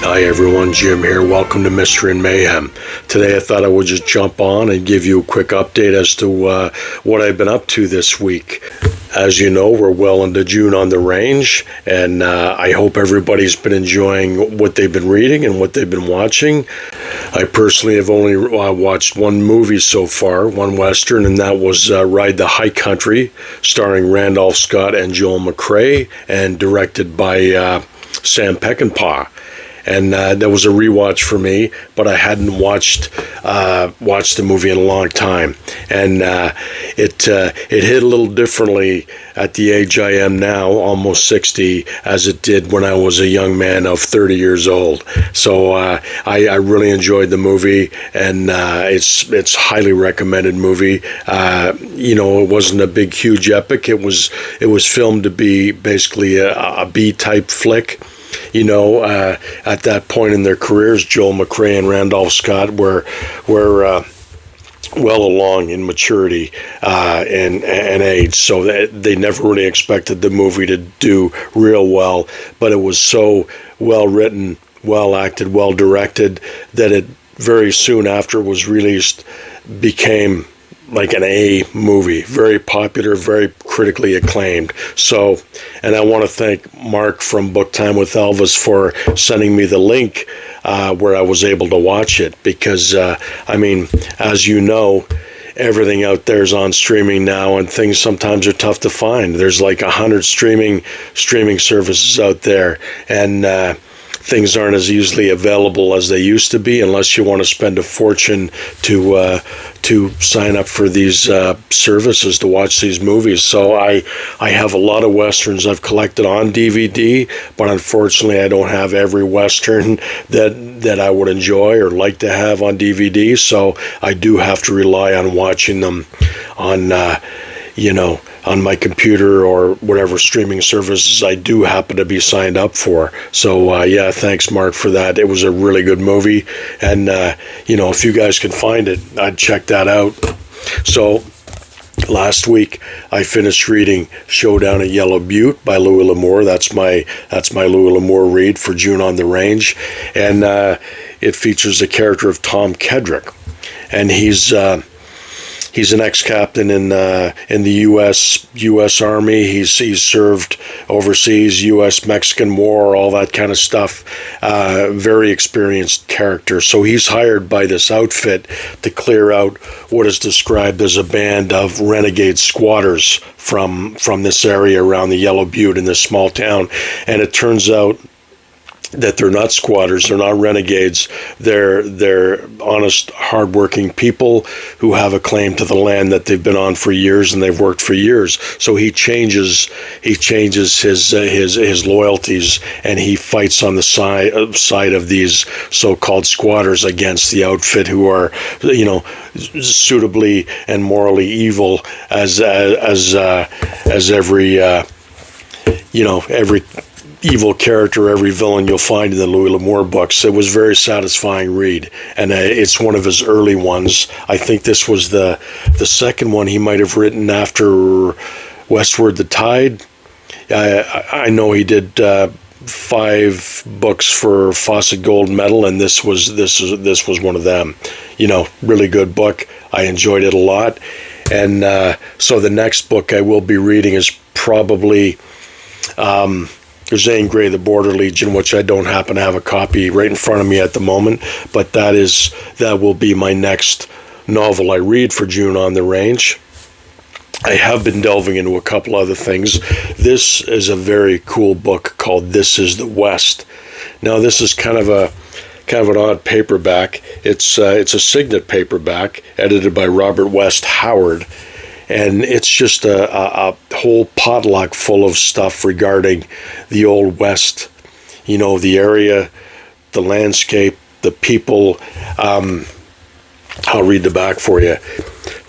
Hi everyone, Jim here. Welcome to Mystery and Mayhem. Today I thought I would just jump on and give you a quick update as to what I've been up to this week. As you know, we're well into June on the range, and I hope everybody's been enjoying what they've been reading and what they've been watching. I personally have only watched one movie so far, one Western, and that was Ride the High Country, starring Randolph Scott and Joel McCrea, and directed by Sam Peckinpah. And that was a rewatch for me, but I hadn't watched the movie in a long time, and it hit a little differently at the age I am now, almost 60, as it did when I was a young man of 30 years old. So I really enjoyed the movie, and it's highly recommended movie. It wasn't a big, huge epic. It was filmed to be basically a B-type flick. At that point in their careers, Joel McCrea and Randolph Scott were well along in maturity and age, so they never really expected the movie to do real well. But it was so well written, well acted, well directed that it very soon after it was released became like an A movie, very popular, very critically acclaimed. So, and I want to thank Mark from Book Time with Elvis for sending me the link where I was able to watch it, because, as you know, everything out there is on streaming now, and things sometimes are tough to find. There's like 100 streaming services out there, and things aren't as easily available as they used to be, unless you want to spend a fortune to sign up for these services to watch these movies. So I have a lot of Westerns I've collected on DVD, but unfortunately I don't have every Western that I would enjoy or like to have on DVD, so I do have to rely on watching them on on my computer or whatever streaming services I do happen to be signed up for. So, thanks, Mark, for that. It was a really good movie. And, if you guys can find it, I'd check that out. So, last week, I finished reading Showdown at Yellow Butte by Louis L'Amour. That's my Louis L'Amour read for June on the Range. And it features the character of Tom Kedrick. And He's an ex-captain in the U.S. Army. He's served overseas, U.S.-Mexican War, all that kind of stuff. Very experienced character. So he's hired by this outfit to clear out what is described as a band of renegade squatters from this area around the Yellow Butte in this small town. And it turns out that they're not squatters, they're not renegades, they're honest, hardworking people who have a claim to the land that they've been on for years and they've worked for years. So he changes his loyalties, and he fights on the side of these so-called squatters against the outfit, who are suitably and morally evil as every evil character, every villain you'll find in the Louis L'Amour books. It was a very satisfying read, and it's one of his early ones. I think this was the second one he might have written after Westward the Tide. I know he did 5 books for Fawcett Gold Medal, and this was one of them. Really good book. I enjoyed it a lot, and so the next book I will be reading is probably Zane Grey, The Border Legion, which I don't happen to have a copy right in front of me at the moment, but that will be my next novel I read for June on the Range. I have been delving into a couple other things. This is a very cool book called This Is the West. Now, this is kind of an odd paperback. It's a Signet paperback edited by Robert West Howard. And it's just a whole potluck full of stuff regarding the Old West, the area, the landscape, the people. I'll read the back for you.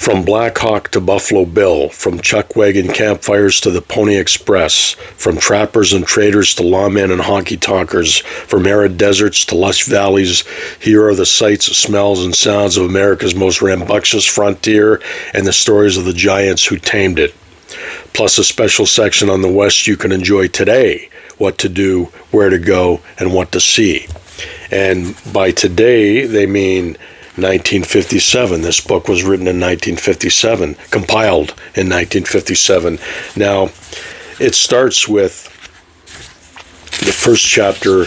From Black Hawk to Buffalo Bill, from chuck wagon campfires to the Pony Express, from trappers and traders to lawmen and honky-tonkers, from arid deserts to lush valleys, here are the sights, smells, and sounds of America's most rambunctious frontier and the stories of the giants who tamed it. plus a special section on the West you can enjoy today, what to do, where to go, and what to see. And by today, they mean 1957. This book was written in 1957, compiled in 1957. Now, it starts with the first chapter.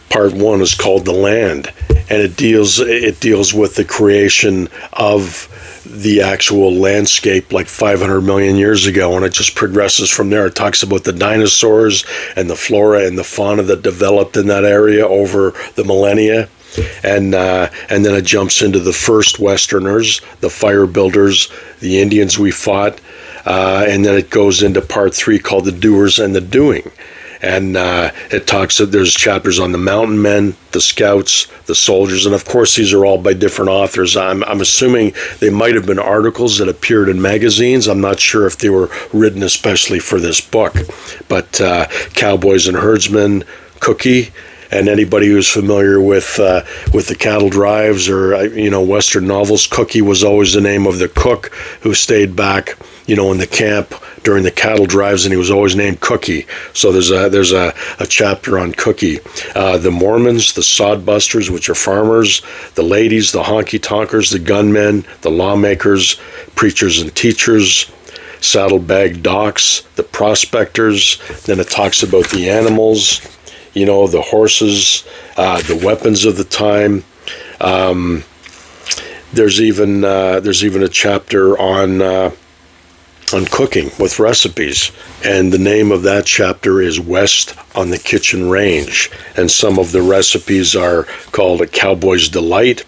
Part 1 is called The Land, and it deals with the creation of the actual landscape like 500 million years ago, and it just progresses from there. It talks about the dinosaurs and the flora and the fauna that developed in that area over the millennia. And then it jumps into the first Westerners, the fire builders, the Indians we fought, and then it goes into part 3 called The Doers and the Doing. And it talks that there's chapters on the mountain men, the scouts, the soldiers, and of course these are all by different authors. I'm assuming they might have been articles that appeared in magazines. I'm not sure if they were written especially for this book. But Cowboys and Herdsmen, Cookie, and anybody who's familiar with the cattle drives or Western novels, Cookie was always the name of the cook who stayed back, in the camp during the cattle drives, and he was always named Cookie. So there's a chapter on Cookie. The Mormons, the sodbusters, which are farmers, the ladies, the honky-tonkers, the gunmen, the lawmakers, preachers and teachers, saddlebag docs, the prospectors. Then it talks about the animals, the horses, the weapons of the time. There's even a chapter on cooking with recipes, and the name of that chapter is West on the Kitchen Range, and some of the recipes are called a Cowboy's Delight,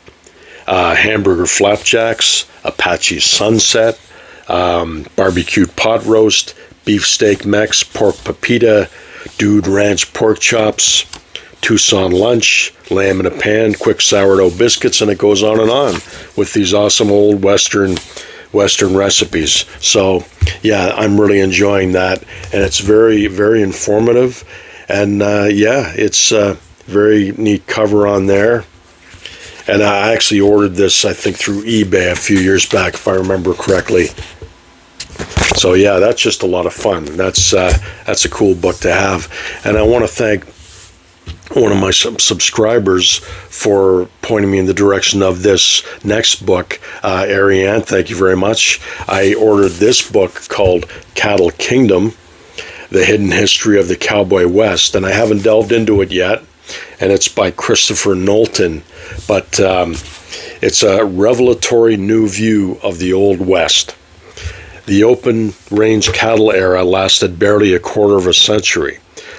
hamburger flapjacks, Apache Sunset, barbecued pot roast, beefsteak Mex, pork pepita, Dude Ranch pork chops, Tucson lunch, lamb in a pan, quick sourdough biscuits, and it goes on and on with these awesome old Western recipes. So yeah, I'm really enjoying that, and it's very, very informative, and it's a very neat cover on there. And I actually ordered this, I think, through eBay a few years back, if I remember correctly. So yeah, that's just a lot of fun. That's a cool book to have, and I want to thank one of my subscribers for pointing me in the direction of this next book, Ariane. Thank you very much. I ordered this book called Cattle Kingdom, The Hidden History of the Cowboy West, and I haven't delved into it yet, and it's by Christopher Knowlton, but it's a revelatory new view of the Old West. The open range cattle era lasted barely a quarter of a century,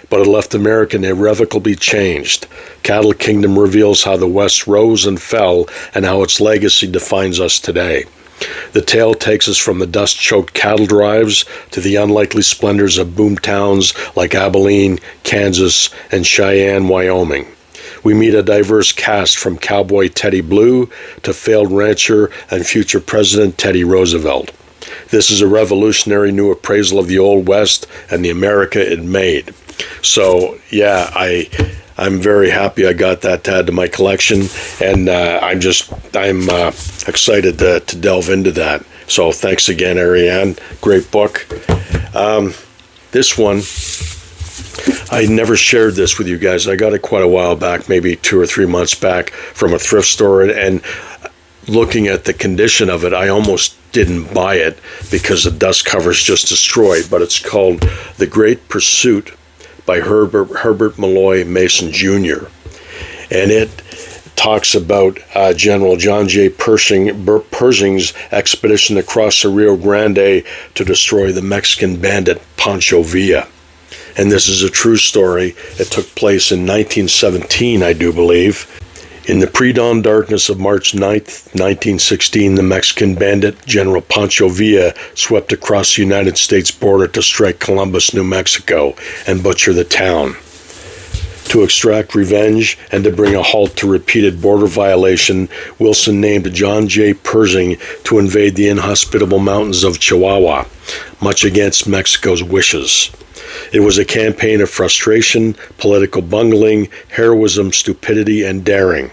but it left America irrevocably changed. Cattle Kingdom reveals how the West rose and fell and how its legacy defines us today. The tale takes us from the dust-choked cattle drives to the unlikely splendors of boom towns like Abilene, Kansas, and Cheyenne, Wyoming. We meet a diverse cast from cowboy Teddy Blue to failed rancher and future President Teddy Roosevelt. This is a revolutionary new appraisal of the Old West and the America it made. So yeah, I'm very happy I got that to add to my collection, and I'm excited to delve into that. So thanks again, Ariane. Great book. This one, I never shared this with you guys. I got it quite a while back, maybe 2 or 3 months back, from a thrift store, and looking at the condition of it, I almost didn't buy it because the dust cover's just destroyed. But it's called The Great Pursuit by Herbert Malloy Mason Jr. And it talks about General John J. Pershing's expedition across the Rio Grande to destroy the Mexican bandit Pancho Villa. And this is a true story. It took place in 1917, I do believe. In the pre-dawn darkness of March 9th, 1916, the Mexican bandit General Pancho Villa swept across the United States border to strike Columbus, New Mexico, and butcher the town. To extract revenge and to bring a halt to repeated border violation, Wilson named John J. Pershing to invade the inhospitable mountains of Chihuahua, much against Mexico's wishes. It was a campaign of frustration, political bungling, heroism, stupidity, and daring.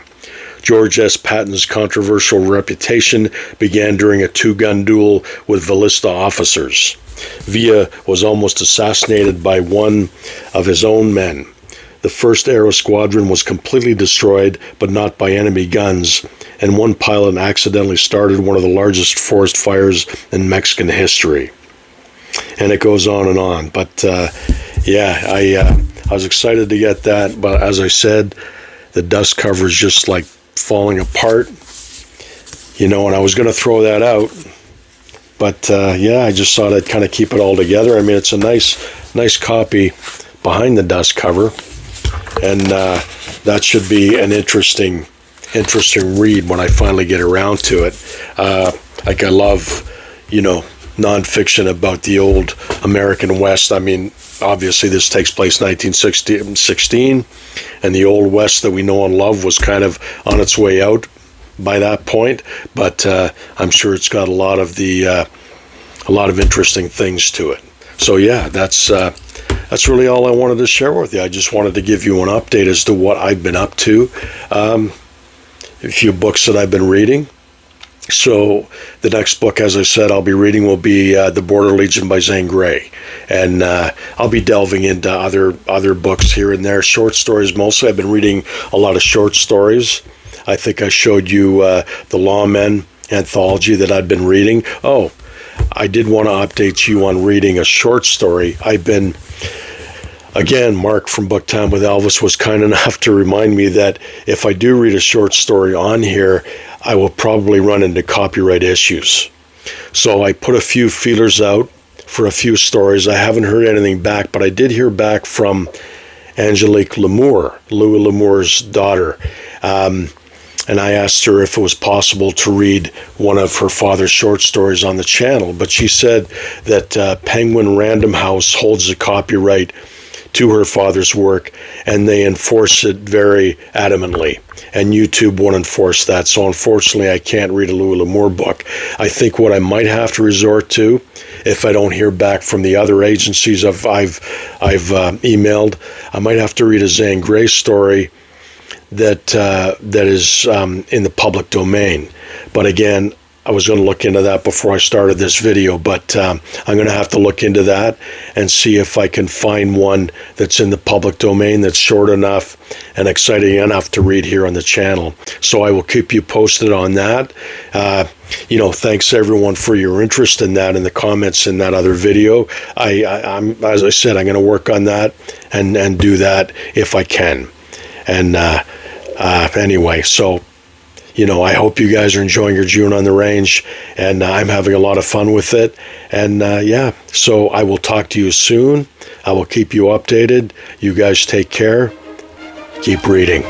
George S. Patton's controversial reputation began during a two-gun duel with Vallista officers. Villa was almost assassinated by one of his own men. The 1st Aero Squadron was completely destroyed, but not by enemy guns, and one pilot accidentally started one of the largest forest fires in Mexican history. And it goes on and on. But I was excited to get that, but as I said, the dust cover is just like falling apart, and I was going to throw that out, but I just thought I'd kind of keep it all together. I mean, it's a nice copy behind the dust cover, and that should be an interesting read when I finally get around to it. I love, nonfiction about the old American West. I mean, obviously this takes place 1916, and the old West that we know and love was kind of on its way out by that point. But I'm sure it's got a lot of interesting things to it. So yeah, that's really all I wanted to share with you. I just wanted to give you an update as to what I've been up to. A few books that I've been reading. So the next book, as I said, I'll be reading will be The Border Legion by Zane Grey. And I'll be delving into other books here and there, short stories mostly. I've been reading a lot of short stories. I think I showed you the Lawmen anthology that I've been reading. Oh, I did want to update you on reading a short story. Again, Mark from Book Time with Elvis was kind enough to remind me that if I do read a short story on here, I will probably run into copyright issues. So I put a few feelers out for a few stories. I haven't heard anything back, but I did hear back from Angelique Lamour, Louis L'Amour's daughter. And I asked her if it was possible to read one of her father's short stories on the channel. But she said that Penguin Random House holds the copyright to her father's work, and they enforce it very adamantly. And YouTube won't enforce that. So unfortunately, I can't read a Louis L'Amour book. I think what I might have to resort to, if I don't hear back from the other agencies I've emailed, I might have to read a Zane Grey story that is in the public domain. But again, I was going to look into that before I started this video, but I'm going to have to look into that and see if I can find one that's in the public domain that's short enough and exciting enough to read here on the channel. So I will keep you posted on that. Thanks everyone for your interest in that and the comments in that other video. I'm as I said, I'm going to work on that and do that if I can. And anyway, so I hope you guys are enjoying your June on the range, and I'm having a lot of fun with it. And so I will talk to you soon. I will keep you updated. You guys take care. Keep reading.